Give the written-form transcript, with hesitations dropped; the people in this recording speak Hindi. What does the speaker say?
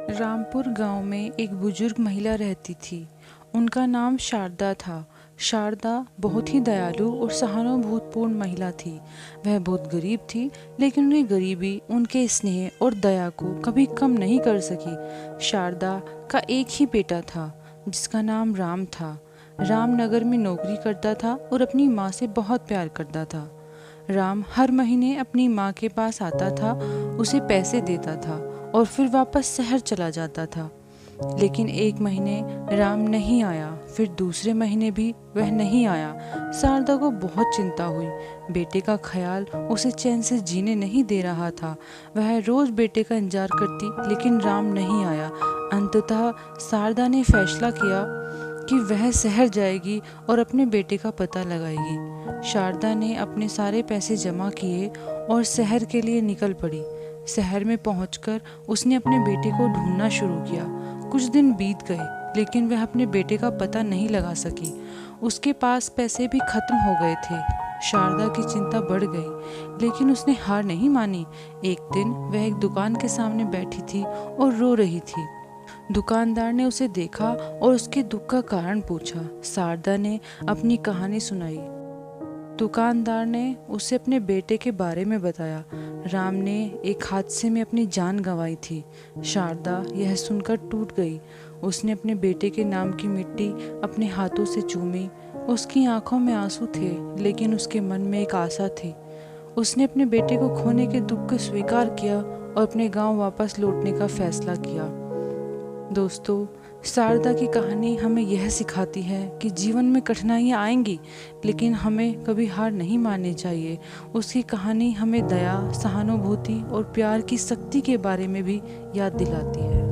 रामपुर गांव में एक बुजुर्ग महिला रहती थी। उनका नाम शारदा था। शारदा बहुत ही दयालु और सहानुभूतिपूर्ण महिला थी। वह बहुत गरीब थी, लेकिन उनकी गरीबी उनके स्नेह और दया को कभी कम नहीं कर सकी। शारदा का एक ही बेटा था, जिसका नाम राम था। राम नगर में नौकरी करता था और अपनी माँ से बहुत प्यार करता था। राम हर महीने अपनी माँ के पास आता था, उसे पैसे देता था और फिर वापस शहर चला जाता था। लेकिन एक महीने राम नहीं आया, फिर दूसरे महीने भी वह नहीं आया। शारदा को बहुत चिंता हुई। बेटे का ख्याल उसे चैन से जीने नहीं दे रहा था। वह रोज बेटे का इंतजार करती, लेकिन राम नहीं आया। अंततः शारदा ने फैसला किया कि वह शहर जाएगी और अपने बेटे का पता लगाएगी। शारदा ने अपने सारे पैसे जमा किए और शहर के लिए निकल पड़ी। शहर में पहुंचकर उसने अपने बेटे को ढूंढना शुरू किया। कुछ दिन बीत गए, लेकिन वह अपने बेटे का पता नहीं लगा सकी। उसके पास पैसे भी खत्म हो गए थे। शारदा की चिंता बढ़ गई, लेकिन उसने हार नहीं मानी। एक दिन वह एक दुकान के सामने बैठी थी और रो रही थी। दुकानदार ने उसे देखा और उसके दुख का कारण पूछा। शारदा ने अपनी कहानी सुनाई। दुकानदार ने उसे अपने बेटे के बारे में बताया। राम ने एक हादसे में अपनी जान गंवाई थी। शारदा यह सुनकर टूट गई। उसने अपने बेटे के नाम की मिट्टी अपने हाथों से चूमी। उसकी आंखों में आंसू थे, लेकिन उसके मन में एक आशा थी। उसने अपने बेटे को खोने के दुख को स्वीकार किया और अपने गांव वापस लौटने का फैसला किया। दोस्तों, शारदा की कहानी हमें यह सिखाती है कि जीवन में कठिनाइयाँ आएंगी, लेकिन हमें कभी हार नहीं माननी चाहिए। उसकी कहानी हमें दया, सहानुभूति और प्यार की शक्ति के बारे में भी याद दिलाती है।